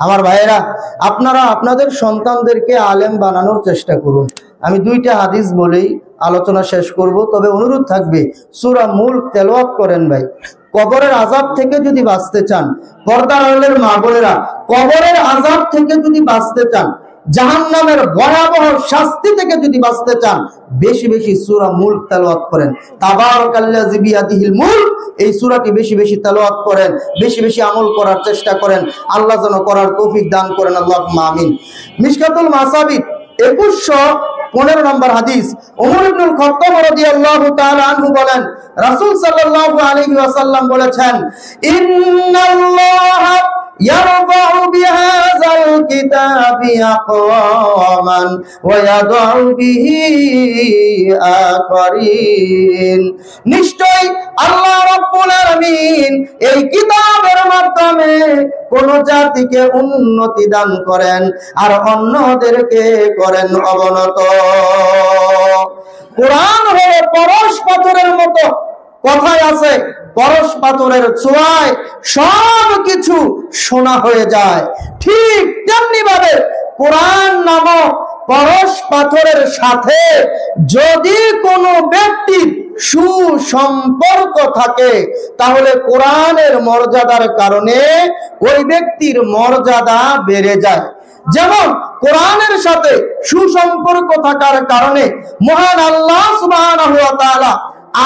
আমার ভাইয়েরা, আপনারা আপনাদের সন্তানদেরকে আলেম বানানোর চেষ্টা করুন। আমি দুইটা হাদিস বলেই আলোচনা শেষ করব, তবে অনুরোধ থাকবে সূরা মুলক তেলাওয়াত করেন ভাই। কবরের আযাব থেকে যদি বাঁচতে চান, পর্দার আড়ালের মা বোনেরা, কবরের আযাব থেকে যদি বাঁচতে চান, জাহান্নামের ভয়াবহ শাস্তি থেকে যদি বাঁচতে চান, বেশি বেশি সূরা মুলক তেলাওয়াত করেন। তাবারাকাল্লাযী বিয়াদিহিল মুলক, এই সূরাটি বেশি বেশি তেলাওয়াত করেন, বেশি বেশি আমল করার চেষ্টা করেন। আল্লাহ যেন করার তৌফিক দান করেন, আল্লাহুম্মা আমিন। মিশকাতুল মাসাবিক 2115 নম্বর হাদিস, ওমর ইবনুল খাত্তাব রাদিয়াল্লাহু তাআলা আনহু বলেন, রাসূল সাল্লাল্লাহু আলাইহি ওয়াসাল্লাম বলেছেন, ইন্নাল্লাহা ইয়ারফাউ বিহাযাল কিতাবি আকওয়ামান ওয়া ইয়াদউ বিহি আখারিন। নিশ্চয় আল্লাহ রাব্বুল আলামিন এই কিতাবের মাধ্যমে কোন জাতিকে উন্নতি দান করেন আর অন্যদেরকে করেন অবনত। কোরআন হলো পরশ পাথরের মতো, কথায় আছে পরশ পাথরের ছোঁয়ায় সব কিছু সোনা হয়ে যায়। ঠিক তেমনি ভাবে কোরআন নামক পরশ পাথরের সাথে যদি কোনো ব্যক্তির সুসম্পর্ক থাকে, তাহলে কোরআনের মর্যাদার কারণে ওই ব্যক্তির মর্যাদা বেড়ে যায়। যেমন কোরআনের সাথে সুসম্পর্ক থাকার কারণে মহান আল্লাহ সুবহানাহু ওয়া তাআলা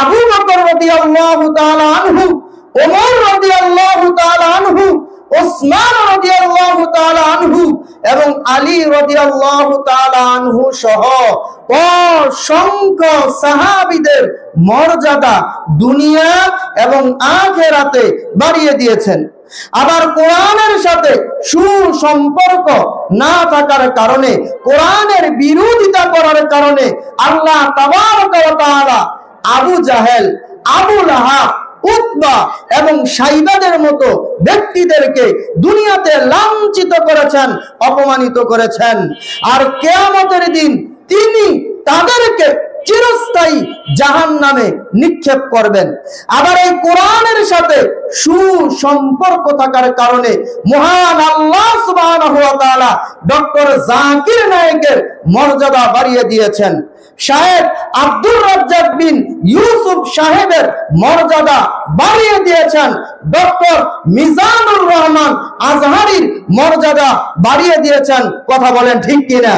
আবু বকর রাদিয়াল্লাহু তাআলা আনহু, ওমর রাদিয়াল্লাহু তাআলা আনহু, ওসমান রাদিয়াল্লাহু তাআলা আনহু এবং আলী রাদিয়াল্লাহু তাআলা আনহু সহ অসংখ্য সাহাবীদের মর্যাদা দুনিয়া এবং আখিরাতে বাড়িয়ে দিয়েছেন। আবার কোরআনের সাথে সুসম্পর্ক না থাকার কারণে, কোরআনের বিরোধিতা করার কারণে আল্লাহ তাবারক ওয়া তাআলা আবু জাহেল, আবু লাহাব, উতবা এবং সাইবাদের মতো ব্যক্তিদেরকে দুনিয়াতে লাঞ্ছিত করেছেন, অপমানিত করেছেন। আর কিয়ামতের দিন তিনি তাদেরকে চিরস্থায়ী জাহান্নামে নিক্ষেপ করবেন। আবার এই কোরআনের সাথে সুসম্পর্ক থাকার কারণে মহান আল্লাহ সুবহানাহু ওয়া তাআলা ডক্টর জাকির নায়েকের মর্যাদা বাড়িয়ে দিয়েছেন। শাহেদ আব্দুর রাজ্জাক বিন ইউসুফ সাহেবের মর্যাদা বাড়িয়ে দিয়েছেন। ডক্টর মিজানুর রহমান আজহারির মর্যাদা বাড়িয়ে দিয়েছেন। কথা বলেন ঠিক কিনা?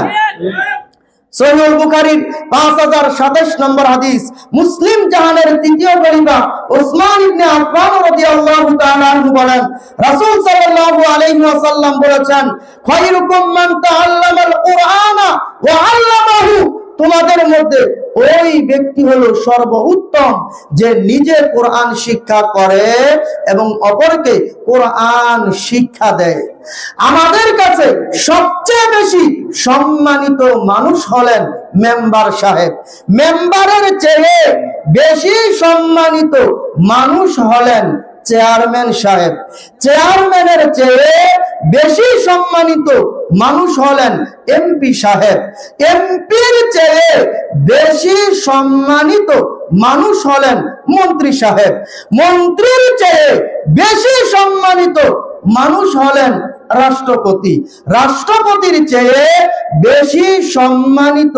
সহিহুল বুখারীর 5027 নম্বর হাদিস, মুসলিম জাহানের তৃতীয় খলিফা ওসমান ইবনে আফফান রাদিয়াল্লাহু তাআলা আনহু বলেন, রাসূল সাল্লাল্লাহু আলাইহি ওয়াসাল্লাম বলেছেন, খায়রুকুম মান তাআল্লামাল কুরআনা ওয়া আল্লামাহু, তোমাদের মধ্যে ওই ব্যক্তি হলো সর্বোত্তম যে নিজে কোরআন শিক্ষা করে এবং অপরকে কোরআন শিক্ষা দেয়। আমাদের কাছে সবচেয়ে বেশি সম্মানিত মানুষ হলেন মেম্বার সাহেব। মেম্বারের চেয়ে বেশি সম্মানিত মানুষ হলেন চেয়ারম্যান সাহেব। চেয়ারম্যানের চেয়ে বেশি সম্মানিত মানুষ হলেন এমপি সাহেব। এমপির চেয়ে বেশি সম্মানিত মানুষ হলেন মন্ত্রী সাহেব। মন্ত্রীর চেয়ে বেশি সম্মানিত মানুষ হলেন রাষ্ট্রপতি। রাষ্ট্রপতির চেয়ে বেশি সম্মানিত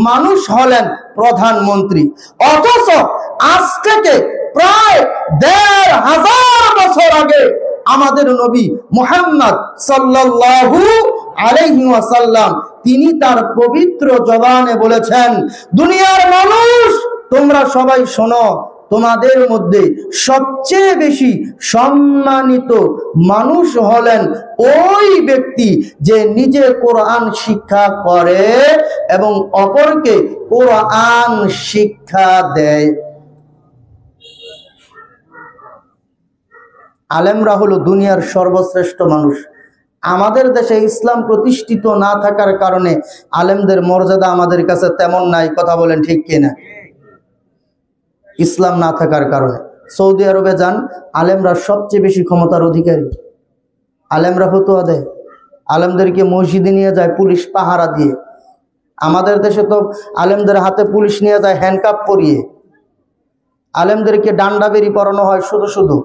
মানুষ হলেন প্রধানমন্ত্রী। অথচ আজ থেকে প্রায় ১৫০০ বছর আগে আমাদের নবী মুহাম্মদ সাল্লাল্লাহু আলাইহি ওয়াসাল্লাম তিনি তার পবিত্র জবানে বলেছেন, দুনিয়ার মানুষ তোমরা সবাই শোনো, তোমাদের মধ্যে সবচেয়ে বেশি সম্মানিত মানুষ হলেন ওই ব্যক্তি যে নিজে কোরআন শিক্ষা করে এবং অপরকে কোরআন শিক্ষা দেয়। আলেমরা হলো দুনিয়ার সর্বশ্রেষ্ঠ মানুষ। আমাদের দেশে ইসলাম প্রতিষ্ঠিত না থাকার কারণে আলেমদের মর্যাদা আমাদের কাছে তেমন নাই। কথা বলেন ঠিক কিনা? ইসলাম না থাকার কারণে সৌদি আরবে যান, আলেমরা সবচেয়ে বেশি ক্ষমতার অধিকারী। আলেমরা ফতোয়া দেয়, আলেমদেরকে মসজিদে নিয়ে যায় পুলিশ পাহারা দিয়ে। আমাদের দেশে তো আলেমদের হাতে পুলিশ নিয়ে যায় হ্যান্ডকাপ পরিয়ে, আলেমদেরকে ডান্ডা বেরি পরানো হয়, শুধু শুধু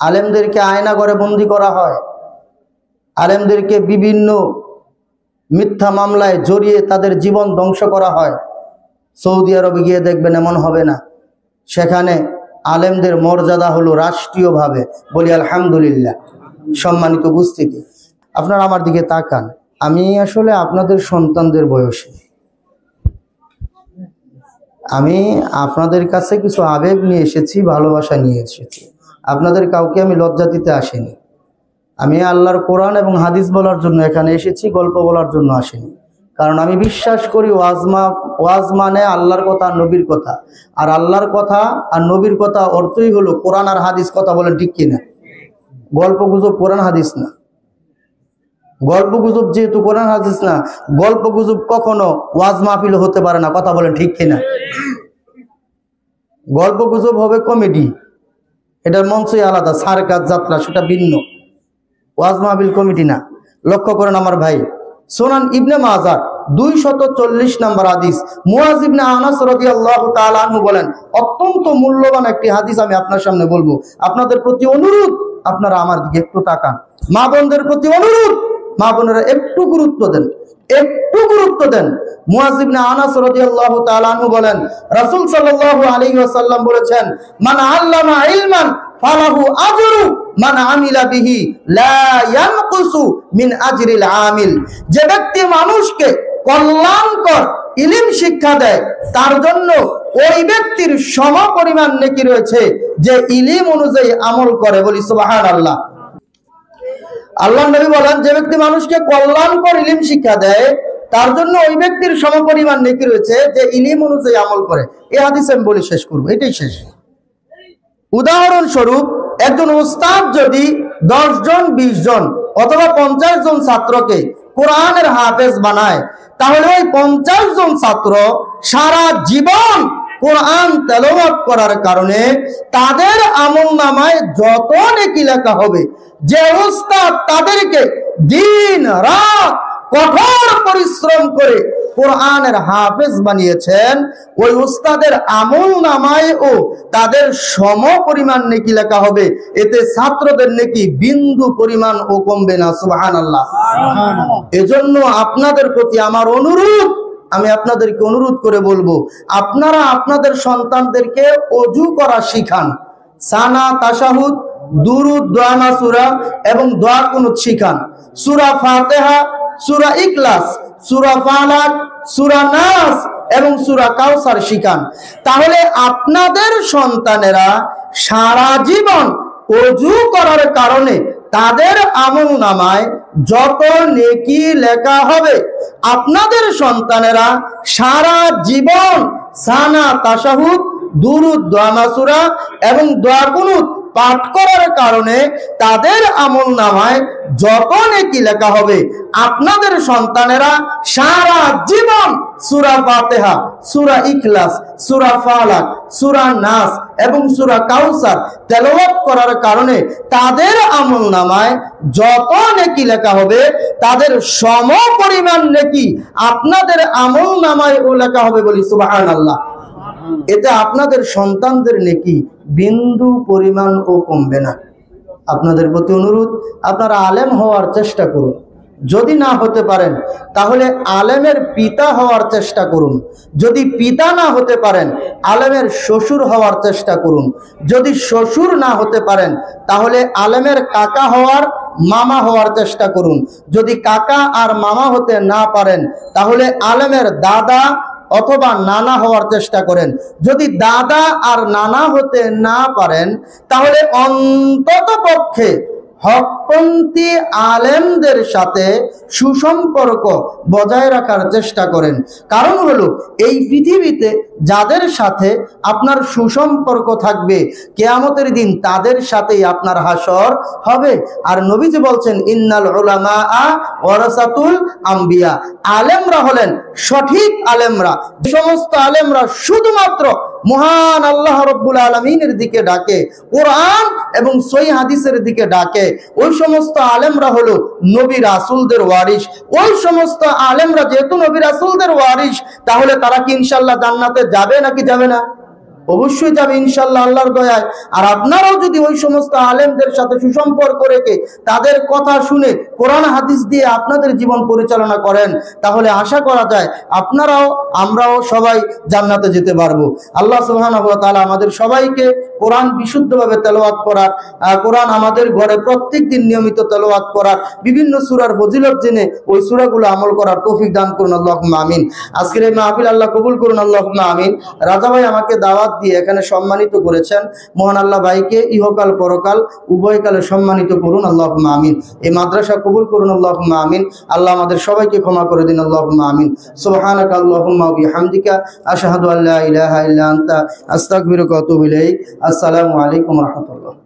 আলেমদেরকে আয়না ঘরে বন্দি করা হয়, আলেমদেরকে বিভিন্ন মিথ্যা মামলায় জড়িয়ে তাদের জীবন ধ্বংস করা হয়। সৌদি আরবে গিয়ে দেখবেন এমন হবে না, সেখানে আলেমদের মর্যাদা হলো রাষ্ট্রীয়ভাবে। বলি আলহামদুলিল্লাহ। সম্মানিত উপস্থিতি, আপনারা আমার দিকে তাকান। আমি আসলে আপনাদের সন্তানদের বয়সী, আমি আপনাদের কাছে কিছু আবেগ নিয়ে এসেছি, ভালোবাসা নিয়ে এসেছি। আপনাদের কাউকে আমি লজ্জা দিতে আসিনি। আমি আল্লাহর কোরআন এবং হাদিস বলার জন্য এখানে এসেছি, গল্প বলার জন্য আসিনি। কারণ আমি বিশ্বাস করি ওয়াজ মানে আল্লাহর কথা, নবীর কথা। আর আল্লাহর কথা আর নবীর কথা অর্থই হলো কোরআন আর হাদিস। কথা বলেন ঠিক কিনা? গল্প গুজব কোরআন হাদিস না। গল্প গুজব যেহেতু কোরআন হাদিস না, গল্প গুজব কখনো ওয়াজ মাহফিল হতে পারে না। কথা বলেন ঠিক কিনা? গল্প গুজব হবে কমেডি, এটার মঞ্চই আলাদা, সার্কাস যাত্রা, সেটা ভিন্ন। ওয়াজ মাহফিল কমিটি না। লক্ষ্য করেন আমার ভাই, সুনান ইবনে মাজাহ 240 নম্বর হাদিস, মুয়াজ ইবনে আনাস রাদিয়াল্লাহু তাআলা আনহু বলেন, অত্যন্ত মূল্যবান একটি হাদিস আমি আপনার সামনে বলবো। আপনাদের প্রতি অনুরোধ, আপনারা আমার দিকে একটু তাকান। মা বোনদের প্রতি অনুরোধ, মা বোনেরা একটু গুরুত্ব দেন, একটু গুরুত্ব দেন। মুয়াজ ইবনে আনাস রাদিয়াল্লাহু তাআলা আনহু বলেন, রাসূল সাল্লাল্লাহু আলাইহি ওয়াসাল্লাম বলেছেন, মান আল্লামা ইলমান ফালাহু আজরু মান আমিলা বিহি লা ইয়ানকুসু মিন আজরিল আমিল। যে ব্যক্তি মানুষকে কল্যাণকর ইলম শিক্ষা দেয়, তার জন্য ওই ব্যক্তির সমপরিমাণ নেকি রয়েছে যে ইলম অনুযায়ী আমল করে। বলি সুবহানাল্লাহ। আল্লাহর নবী বলেন, যে ব্যক্তি মানুষকে কল্যাণকর ইলম শিক্ষা দেয়, তার জন্য ওই ব্যক্তির সমপরিমাণ নেকি রয়েছে যে ইলম অনুযায়ী আমল করে। এই হাদিস আমি বলে শেষ করবো, এটাই শেষ। উদাহরণস্বরূপ, একজন উস্তাদ যদি 10 জন, 20 জন অথবা 50 জন ছাত্রকে কোরআনের হাফেজ বানায়, তাহলে ওই 50 জন ছাত্র সারা জীবন কোরআন তেলাওয়াত করার কারণে তাদের আমলনামায় যত নেকি লেখা হবে, যে উস্তাদ তাদেরকে দিন রাত কঠোর পরিশ্রম করে কোরআনের হাফেজ বানিয়েছেন, ওই উস্তাদের আমলনামায় ও তাদের সমপরিমাণ নেকি লেখা হবে। এতে ছাত্রদের নেকি বিন্দু পরিমাণ ও কমবে না। সুবহানাল্লাহ। এজন্য আপনাদের প্রতি আমার অনুরোধ, আমি আপনাদেরকে অনুরোধ করে বলবো, আপনারা আপনাদের সন্তানদেরকে ওযু করা শিখান, সানা, তাশাহুদ, দুরুদ, দোয়া মাসুরা এবং দোয়া কুনুত শিখান। সূরা ফাতিহা, সূরা ইখলাস, সূরা ফালাক, সূরা নাস এবং সূরা কাউসার শিখান। তাহলে আপনাদের সন্তানেরা সারা জীবন ওযু করার কারণে তাদের আমলনামায় যত নেকি লেখা হবে, আপনাদের সন্তানেরা সারা জীবন সানা, তাশাহুদ, দুরুদ, দোয়া মাসুরা এবং দোয়া কুনুত পাঠ করার কারণে তাদের আমলনামায় যত নেকি লেখা হবে, আপনাদের সন্তানেরা সারা জীবন সূরা ফাতিহা, সূরা ইখলাস, সূরা ফালাক, সূরা নাস এবং সূরা কাউসার তেলাওয়াত করার কারণে তাদের আমলনামায় যত নেকি লেখা হবে, তাদের সমপরিমাণ নেকি আপনাদের আমলনামায় ও লেখা হবে। বলি সুবহানাল্লাহ। এতে আপনাদের সন্তানদের নেকি বিন্দু পরিমাণ ও কমবে না। আপনাদের প্রতি অনুরোধ, আপনারা আলেম হওয়ার চেষ্টা করুন। যদি না হতে পারেন, তাহলে আলেমের পিতা হওয়ার চেষ্টা করুন। যদি পিতা না হতে পারেন, আলেমের শ্বশুর হওয়ার চেষ্টা করুন। যদি শ্বশুর না হতে পারেন, তাহলে আলেমের কাকা হওয়ার, মামা হওয়ার চেষ্টা করুন। যদি কাকা আর মামা হতে না পারেন, তাহলে আলেমের দাদা অথবা নানা হওয়ার চেষ্টা করেন। যদি দাদা আর নানা হতে না পারেন, তাহলে অন্তত পক্ষে হকপন্থী আলেমদের সাথে সুসম্পর্ক বজায় রাখার চেষ্টা করেন। কারণ হলো, এই পৃথিবীতে যাদের সাথে আপনার সুসম্পর্ক থাকবে, কিয়ামতের দিন তাদের সাথেই আপনার হাসর হবে। আর নবীজি বলছেন, ইন্নাল উলামা ওয়ারাসাতুল আম্বিয়া। আলেমরা হলেন সঠিক আলেমরা। যে সমস্ত আলেমরা শুধুমাত্র মহান আল্লাহ রাব্বুল আলামিনের দিকে ডাকে, কোরআন এবং সহিহ হাদিসের দিকে ডাকে, ওই সমস্ত আলেমরা হলো নবী রাসূলদের ওয়ারিস। ওই সমস্ত আলেমরা যেহেতু নবী রাসূলদের ওয়ারিস, তাহলে তারা কি ইনশাআল্লাহ জান্নাতে যাবে নাকি যাবে না? অবশ্যই যাবে ইনশাআল্লাহ আল্লাহর দয়ায়। আর আপনারাও যদি ওই সমস্ত আলেমদের সাথে সুসম্পর্ক রেখে তাদের কথা শুনে কোরআন হাদিস দিয়ে আপনাদের জীবন পরিচালনা করেন, তাহলে আশা করা যায় আপনারাও আমরাও সবাই জান্নাতে যেতে পারবো। আল্লাহ সুবহানাহু ওয়া তাআলা আমাদের সবাইকে কোরআন বিশুদ্ধভাবে তেলাওয়াত করার, কোরআন আমাদের ঘরে প্রত্যেকদিন নিয়মিত তেলাওয়াত করার, বিভিন্ন সূরার ফজিলত জেনে ওই সূরাগুলো আমল করার তৌফিক দান করুন, আল্লাহুম্মা আমিন। আজকের এই মাহফিল আল্লাহ কবুল করুন, আল্লাহুম্মা আমিন। রাজা ভাই আমাকে দাওয়াত দিয়ে এখানে সম্মানিত করেছেন, মহান আল্লাহ ভাইকে ইহকাল পরকাল উভয়কালে সম্মানিত করুন, আল্লাহুম্মা আমিন। এই মাদ্রাসা কবুল করুন, আল্লাহুম্মা আমিন। আল্লাহ আমাদের সবাইকে ক্ষমা করে দিন, আল্লাহুম্মা আমিন। সুবহানাকা আল্লাহুম্মা ওয়া বিহামদিকা আশহাদু আল্লা ইলাহা ইল্লা আনতা আস্তাগফিরুকা ওয়া আতুবু ইলাইক। আসসালামু আলাইকুম ওয়া রাহমাতুল্লাহ।